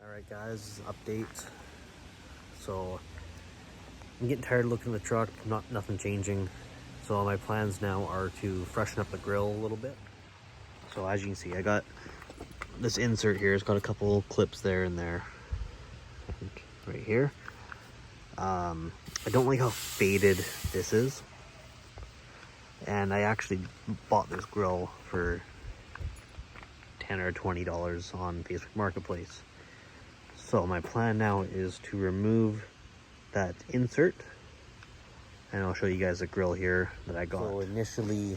Alright guys, update. So I'm getting tired of looking at the truck, nothing changing. So my plans now are to freshen up the grill a little bit. So as you can see, I got this insert here. It's got a couple clips there and there. Right here. I don't like how faded this is. And I actually bought this grill for $10 or $20 on Facebook Marketplace. So my plan now is to remove that insert, and I'll show you guys the grill here that I got. So initially,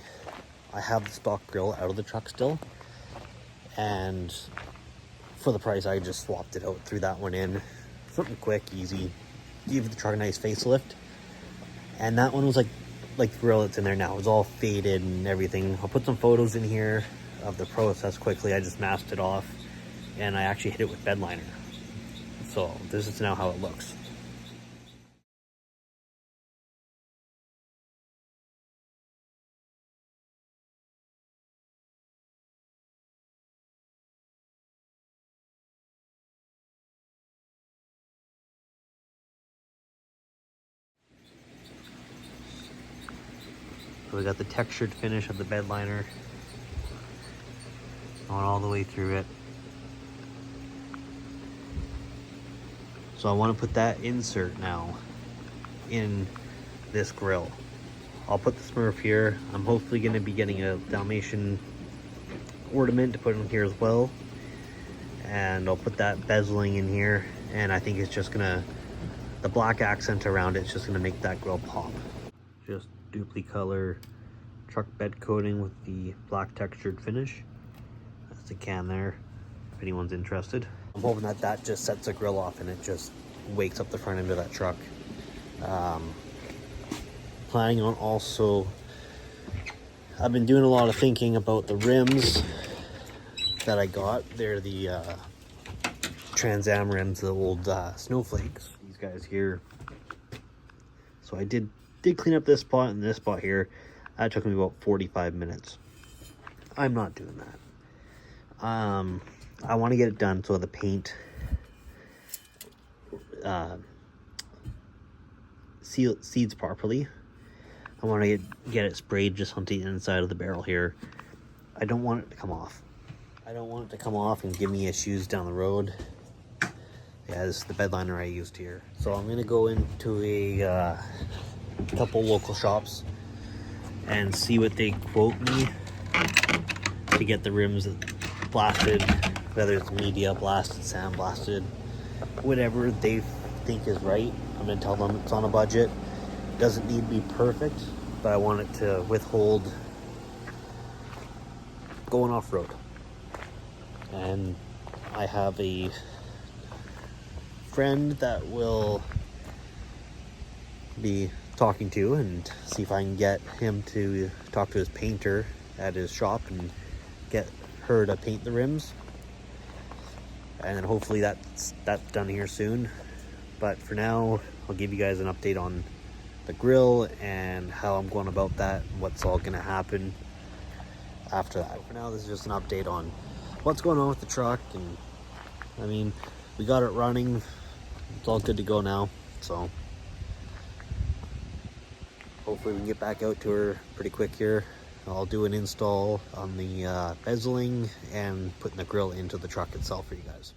I have the stock grill out of the truck still, and for the price, I just swapped it out, threw that one in. Something quick, easy, give the truck a nice facelift. And that one was like the grill that's in there now. It's all faded and everything. I'll put some photos in here of the process quickly. I just masked it off, and I actually hit it with bed liner. So this is now how it looks. So we got the textured finish of the bed liner going all the way through it. So I want to put that insert now in this grill. I'll put the Smurf here. I'm hopefully going to be getting a Dalmatian ornament to put in here as well. And I'll put that bezeling in here. And I think it's just gonna, the black accent around it's just gonna make that grill pop. Just dupli-color truck bed coating with the black textured finish. That's the can there, if anyone's interested. I'm hoping that that just sets the grill off and it just wakes up the front end of that truck. Planning on also, I've been doing a lot of thinking about the rims that I got. They're the Trans Am rims, the old snowflakes. These guys here. So I did clean up this spot and this spot here. That took me about 45 minutes. I'm not doing that. I want to get it done so the paint seeds properly. I want to get it sprayed just on the inside of the barrel here. I don't want it to come off. I don't want it to come off and give me issues down the road. Yeah, this is the bed liner I used here. So I'm gonna go into a couple local shops and see what they quote me to get the rims blasted, whether it's media blasted, sandblasted, whatever they think is right. I'm gonna tell them it's on a budget. Doesn't need to be perfect, but I want it to withhold going off-road. And I have a friend that will be talking to and see if I can get him to talk to his painter at his shop and get her to paint the rims. And then hopefully that's done here soon. But for now, I'll give you guys an update on the grill and how I'm going about that and what's all going to happen after that. For now, this is just an update on what's going on with the truck. And I mean, we got it running. It's all good to go now. So hopefully we can get back out to her pretty quick here. I'll do an install on the bezeling and putting the grill into the truck itself for you guys.